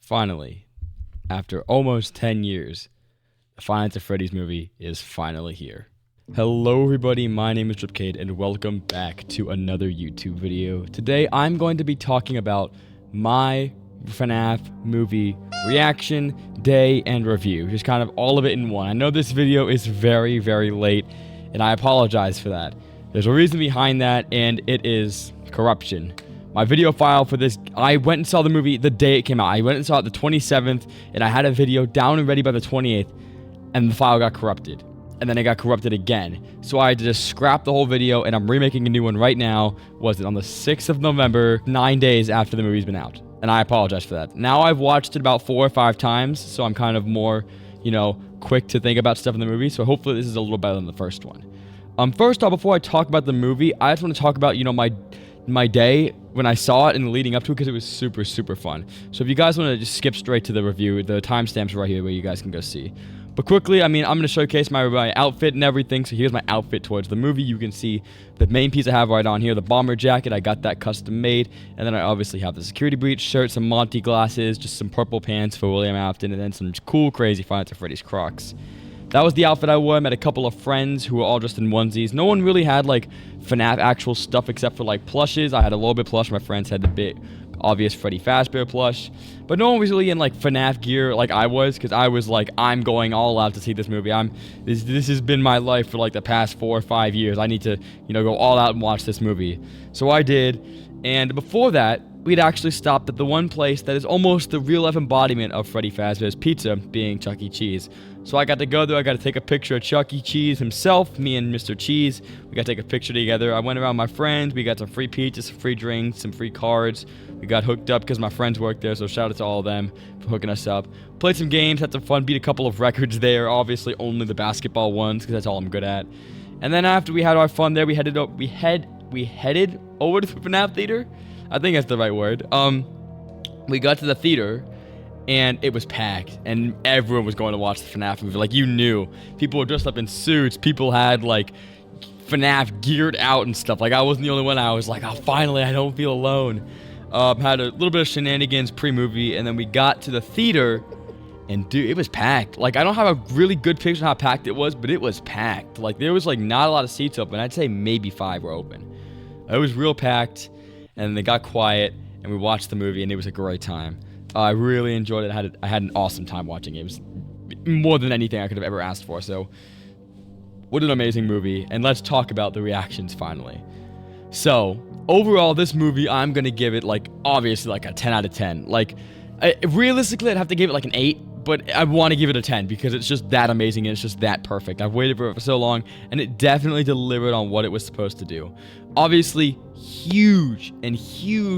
Finally, after almost 10 years, the Five Nights at Freddy's movie is finally here. Hello everybody, my name is DripCade and welcome back to another YouTube video. Today I'm going to be talking about my FNaF movie reaction, day, and review. Just kind of all of it in one. I know this video is very, very late and I apologize for that. There's a reason behind that and it is corruption. My video file for this, I went and saw the movie the day it came out. I went and saw it the 27th, and I had a video down and ready by the 28th, and the file got corrupted. And then it got corrupted again. So I had to just scrap the whole video, and I'm remaking a new one right now. Was it on the 6th of November, 9 days after the movie's been out. And I apologize for that. Now I've watched it about 4 or 5 times, so I'm kind of more, quick to think about stuff in the movie. So hopefully this is a little better than the first one. First off, before I talk about the movie, I just want to talk about, my day when I saw it and leading up to it, because it was super, super fun. So if you guys want to just skip straight to the review, the timestamps right here where you guys can go see. But quickly, I'm going to showcase my outfit and everything. So here's my outfit towards the movie. You can see the main piece I have right on here, the bomber jacket. I got that custom made. And then I obviously have the security breach shirt, some Monty glasses, just some purple pants for William Afton, and then some cool, crazy Five Nights at Freddy's Crocs. That was the outfit I wore. I met a couple of friends who were all dressed in onesies. No one really had, FNaF actual stuff except for, plushes. I had a little bit plush. My friends had the big, obvious Freddy Fazbear plush. But no one was really in, FNaF gear like I was, because I was I'm going all out to see this movie. This has been my life for, the past 4 or 5 years. I need to, go all out and watch this movie. So I did. And before that, we'd actually stopped at the one place that is almost the real-life embodiment of Freddy Fazbear's Pizza, being Chuck E. Cheese. So I got to go there, I got to take a picture of Chuck E. Cheese himself, me and Mr. Cheese. We got to take a picture together. I went around with my friends, we got some free pizza, some free drinks, some free cards. We got hooked up because my friends worked there, so shout out to all of them for hooking us up. Played some games, had some fun, beat a couple of records there, obviously only the basketball ones, because that's all I'm good at. And then after we had our fun there, we headed over to the FNaF theater. I think that's the right word. We got to the theater, and it was packed, and everyone was going to watch the FNaF movie. You knew. People were dressed up in suits. People had, FNaF geared out and stuff. I wasn't the only one. I was like, oh, finally, I don't feel alone. Had a little bit of shenanigans pre-movie, and then we got to the theater, and, dude, it was packed. I don't have a really good picture of how packed it was, but it was packed. There was, not a lot of seats open. I'd say maybe 5 were open. It was real packed, and they got quiet, and we watched the movie, and it was a great time. I really enjoyed it. I had an awesome time watching it. It was more than anything I could have ever asked for. So, what an amazing movie. And let's talk about the reactions finally. So, overall, this movie, I'm going to give it, obviously, a 10 out of 10. Realistically, I'd have to give it, an 8. But I want to give it a 10 because it's just that amazing and it's just that perfect. I've waited for it for so long, and it definitely delivered on what it was supposed to do. Obviously, huge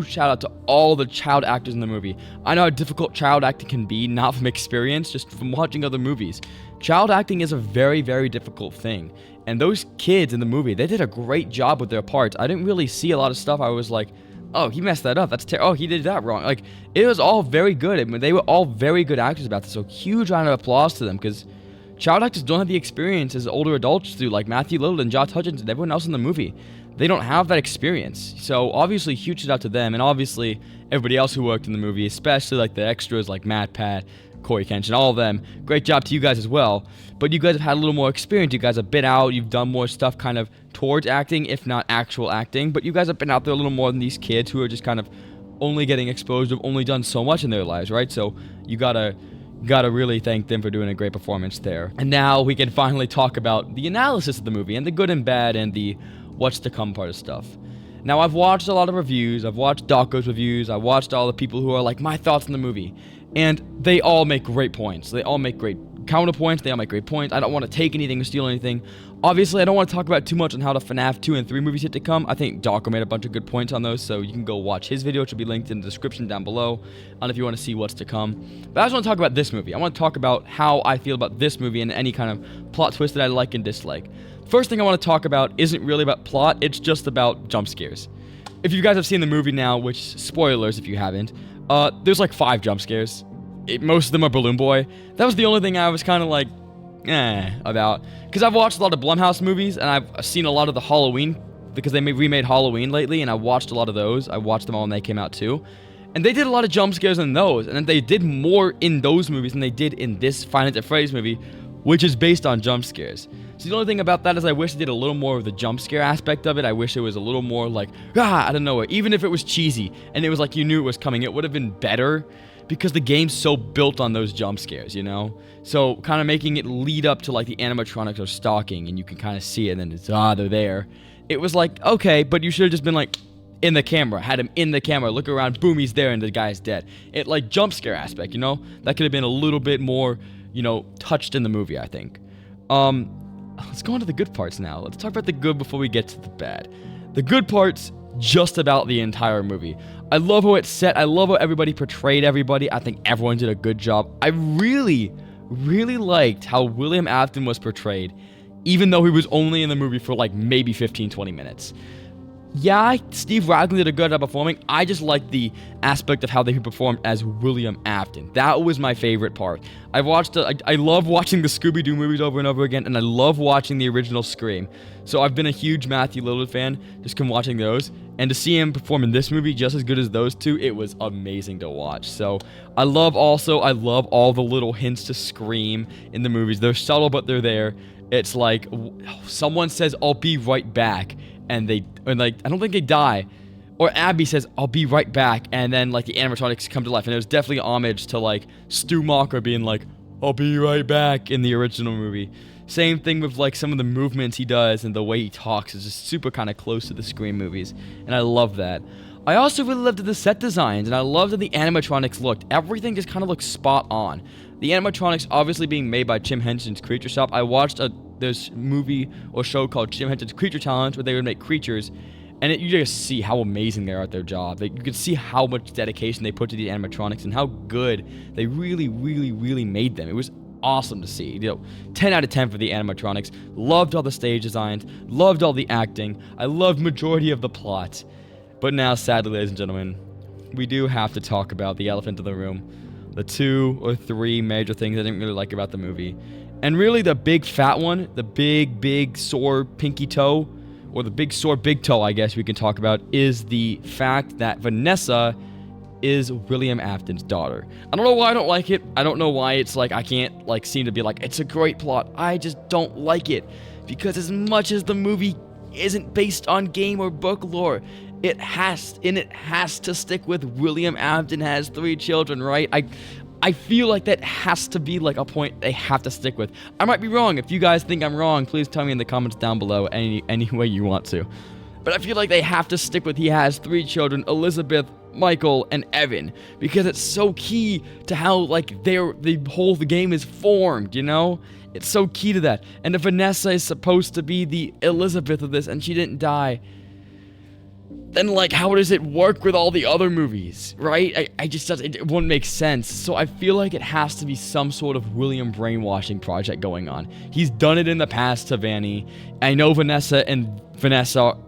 shout out to all the child actors in the movie. I know how difficult child acting can be, not from experience, just from watching other movies. Child acting is a very, very difficult thing. And those kids in the movie, they did a great job with their parts. I didn't really see a lot of stuff I was like, oh, he messed that up. That's terrible. Oh, he did that wrong. It was all very good. I mean, they were all very good actors about this. So, huge round of applause to them because child actors don't have the experience as older adults do, like Matthew Lillard and Josh Hutchins and everyone else in the movie. They don't have that experience. So, obviously, huge shout out to them. And obviously, everybody else who worked in the movie, especially the extras like Matt, Pat, Corey Kenshin, all of them. Great job to you guys as well. But you guys have had a little more experience. You guys have been out. You've done more stuff kind of towards acting, if not actual acting. But you guys have been out there a little more than these kids who are just kind of only getting exposed, have only done so much in their lives, right? So you gotta really thank them for doing a great performance there. And now we can finally talk about the analysis of the movie and the good and bad and the what's to come part of stuff. Now, I've watched a lot of reviews. I've watched Doco's reviews. I've watched all the people who are my thoughts on the movie. And they all make great points. They all make great counterpoints. They all make great points. I don't want to take anything or steal anything. Obviously, I don't want to talk about too much on how the FNaF 2 and 3 movies yet to come. I think Doco made a bunch of good points on those, so you can go watch his video, which will be linked in the description down below, and if you want to see what's to come. But I just want to talk about this movie. I want to talk about how I feel about this movie and any kind of plot twist that I like and dislike. First thing I want to talk about isn't really about plot. It's just about jump scares. If you guys have seen the movie now, which, spoilers if you haven't, there's 5 jump scares. Most of them are Balloon Boy. That was the only thing I was kind of about. Because I've watched a lot of Blumhouse movies, and I've seen a lot of the Halloween, because they remade Halloween lately, and I watched a lot of those. I watched them all when they came out too. And they did a lot of jump scares in those, and then they did more in those movies than they did in this Five Nights at Freddy's movie, which is based on jump scares. So the only thing about that is I wish they did a little more of the jump scare aspect of it. I wish it was a little more like, out of nowhere. Even if it was cheesy, and it was like you knew it was coming, it would have been better, because the game's so built on those jump scares, you know? So kind of making it lead up to like the animatronics are stalking, and you can kind of see it, and then it's, they're there. It was like, okay, but you should have just been like, in the camera, had him in the camera, look around, boom, he's there, and the guy's dead. It, like, jump scare aspect, you know? That could have been a little bit more, you know, touched in the movie, I think. Let's go on to the good parts now. Let's talk about the good before we get to the bad. The good parts, just about the entire movie. I love how it's set. I love how everybody portrayed everybody. I think everyone did a good job. I really, really liked how William Afton was portrayed, even though he was only in the movie for, like, maybe 15, 20 minutes. Yeah, Steve Radcliffe did a good job performing. I just liked the aspect of how they performed as William Afton. That was my favorite part. I love watching the Scooby-Doo movies over and over again, and I love watching the original Scream. So I've been a huge Matthew Lillard fan, just from watching those. And to see him perform in this movie just as good as those two, it was amazing to watch. So I love all the little hints to Scream in the movies. They're subtle, but they're there. It's like someone says, "I'll be right back." And I don't think they die. Or Abby says, "I'll be right back." And then, like, the animatronics come to life. And it was definitely homage to, like, Stu Macher being like, "I'll be right back" in the original movie. Same thing with, like, some of the movements he does and the way he talks is just super kind of close to the Scream movies. And I love that. I also really loved the set designs, and I loved how the animatronics looked. Everything just kind of looked spot on. The animatronics obviously being made by Jim Henson's Creature Shop. I watched this movie or show called Jim Henson's Creature Challenge where they would make creatures, and you just see how amazing they are at their job. You can see how much dedication they put to the animatronics and how good they really, really, really made them. It was awesome to see. 10 out of 10 for the animatronics. Loved all the stage designs. Loved all the acting. I loved majority of the plot. But now, sadly, ladies and gentlemen, we do have to talk about the elephant in the room. The 2 or 3 major things I didn't really like about the movie. And really the big fat one, the big sore pinky toe, or the big sore big toe, I guess we can talk about, is the fact that Vanessa is William Afton's daughter. I don't know why I don't like it. I don't know why it's like I can't like seem to be like, it's a great plot. I just don't like it. Because as much as the movie isn't based on game or book lore, it has to stick with William Afton has 3 children, right? I feel like that has to be like a point they have to stick with. I might be wrong. If you guys think I'm wrong, please tell me in the comments down below any way you want to. But I feel like they have to stick with he has 3 children, Elizabeth, Michael, and Evan, because it's so key to how like the game is formed, you know? It's so key to that. And if Vanessa is supposed to be the Elizabeth of this and she didn't die, then like how does it work with all the other movies, right? It wouldn't make sense. So I feel like it has to be some sort of William brainwashing project going on. He's done it in the past to Vanny. I know Vanessa,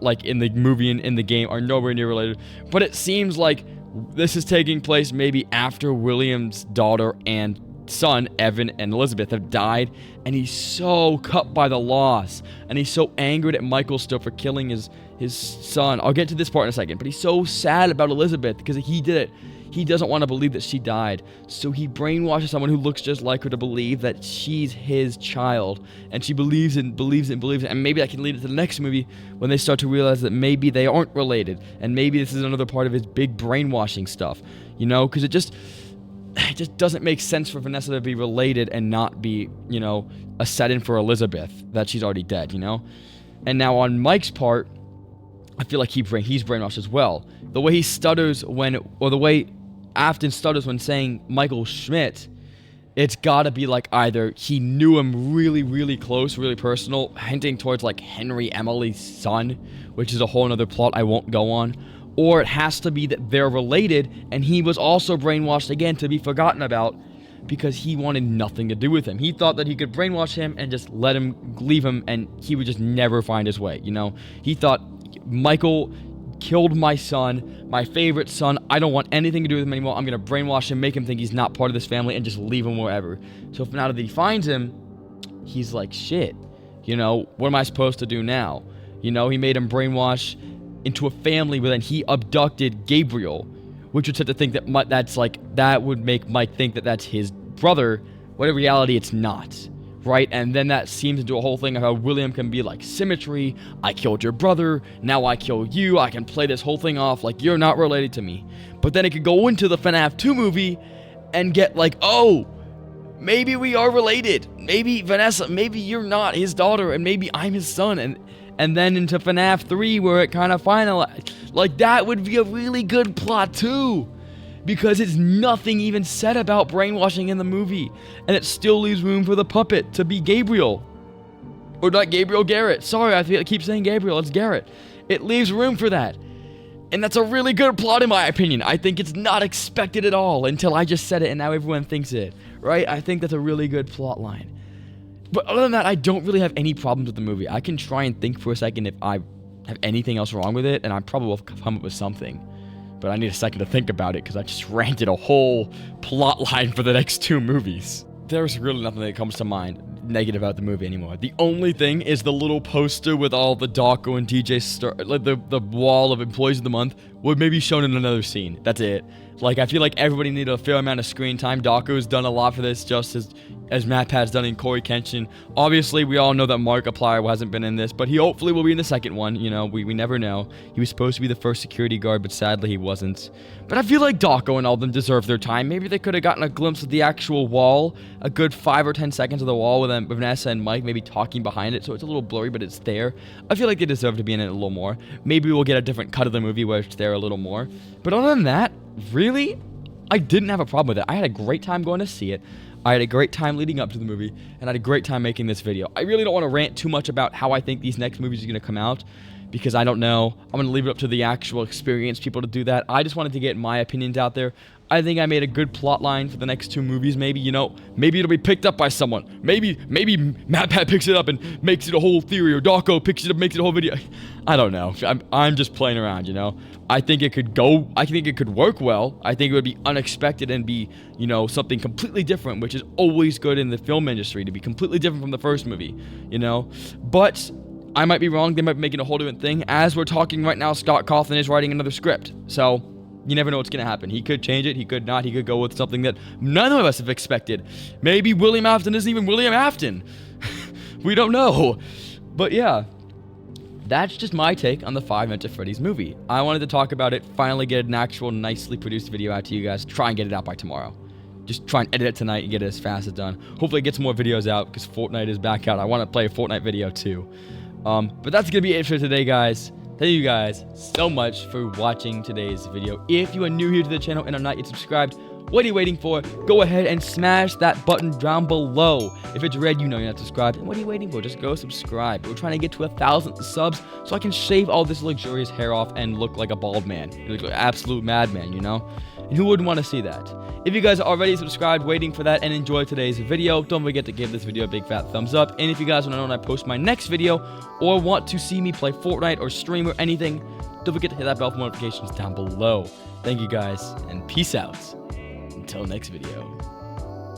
like in the movie and in the game, are nowhere near related, but it seems like this is taking place maybe after William's daughter and son, Evan and Elizabeth, have died, and he's so cut by the loss, and he's so angered at Michael still for killing his son. I'll get to this part in a second, but he's so sad about Elizabeth because he did it. He doesn't want to believe that she died, so he brainwashes someone who looks just like her to believe that she's his child, and she believes it, and maybe that can lead to the next movie when they start to realize that maybe they aren't related, and maybe this is another part of his big brainwashing stuff, you know, because it just doesn't make sense for Vanessa to be related and not be, you know, a set-in for Elizabeth, that she's already dead, you know? And now on Mike's part, I feel like he's brainwashed as well. The way he stutters the way Afton stutters when saying Michael Schmidt, it's gotta be like either he knew him really, really close, really personal, hinting towards like Henry Emily's son, which is a whole nother plot I won't go on, or it has to be that they're related and he was also brainwashed again to be forgotten about because he wanted nothing to do with him. He thought that he could brainwash him and just let him leave him and he would just never find his way, you know? He thought, Michael killed my son, my favorite son. I don't want anything to do with him anymore. I'm going to brainwash him, make him think he's not part of this family, and just leave him wherever. So if now that he finds him, he's like, shit, you know, what am I supposed to do now? You know, he made him brainwash into a family, but then he abducted Gabriel, which would tend to think that that would make Mike think that that's his brother, when in reality it's not. Right? And then that seems to do a whole thing of how William can be like, symmetry, I killed your brother, now I kill you, I can play this whole thing off like you're not related to me. But then it could go into the FNaF 2 movie and get like, oh, maybe we are related. Maybe Vanessa, maybe you're not his daughter, and maybe I'm his son. And then into FNaF 3 where it kind of finalized. Like, that would be a really good plot too. Because it's nothing even said about brainwashing in the movie. And it still leaves room for the puppet to be Gabriel. Or not Gabriel, Garrett. Sorry, I keep saying Gabriel, it's Garrett. It leaves room for that. And that's a really good plot in my opinion. I think it's not expected at all until I just said it and now everyone thinks it. Right? I think that's a really good plot line. But other than that, I don't really have any problems with the movie. I can try and think for a second if I have anything else wrong with it, and I probably will come up with something. But I need a second to think about it because I just ranted a whole plot line for the next 2 movies. There's really nothing that comes to mind negative about the movie anymore. The only thing is the little poster with all the Dawko and DJ like the wall of employees of the month would maybe shown in another scene. That's it. Like, I feel like everybody needed a fair amount of screen time. Dawko's done a lot for this, just as MatPat's done in Corey Kenshin. Obviously, we all know that Markiplier hasn't been in this, but he hopefully will be in the second one. You know, we never know. He was supposed to be the first security guard, but sadly he wasn't. But I feel like Dawko and all of them deserve their time. Maybe they could have gotten a glimpse of the actual wall, a good 5 or 10 seconds of the wall with Vanessa and Mike maybe talking behind it, so it's a little blurry, but it's there. I feel like they deserve to be in it a little more. Maybe we'll get a different cut of the movie where it's there a little more. But other than that, really, I didn't have a problem with it. I had a great time going to see it. I had a great time leading up to the movie, and I had a great time making this video. I really don't want to rant too much about how I think these next movies are going to come out, because I don't know. I'm going to leave it up to the actual experienced people to do that. I just wanted to get my opinions out there. I think I made a good plot line for the next 2 movies. Maybe, you know, maybe it'll be picked up by someone. Maybe MatPat picks it up and makes it a whole theory, or Dawko picks it up and makes it a whole video. I don't know. I'm just playing around, you know. I think it could work well. I think it would be unexpected and be, you know, something completely different, which is always good in the film industry, to be completely different from the first movie, you know. But I might be wrong. They might be making a whole different thing. As we're talking right now, Scott Cawthon is writing another script. So you never know what's going to happen. He could change it. He could not. He could go with something that none of us have expected. Maybe William Afton isn't even William Afton. We don't know. But yeah, that's just my take on the Five Nights at Freddy's movie. I wanted to talk about it, finally get an actual nicely produced video out to you guys. Try and get it out by tomorrow. Just try and edit it tonight and get it as fast as done. Hopefully get some more videos out because Fortnite is back out. I want to play a Fortnite video too. But that's going to be it for today, guys. Thank you guys so much for watching today's video. If you are new here to the channel and are not yet subscribed, what are you waiting for? Go ahead and smash that button down below. If it's red, you know you're not subscribed. And what are you waiting for? Just go subscribe. We're trying to get to 1,000 subs so I can shave all this luxurious hair off and look like a bald man. Look like an absolute madman, you know? And who wouldn't want to see that? If you guys are already subscribed, waiting for that, and enjoyed today's video, don't forget to give this video a big fat thumbs up. And if you guys want to know when I post my next video, or want to see me play Fortnite or stream or anything, don't forget to hit that bell for notifications down below. Thank you guys, and peace out. Until next video.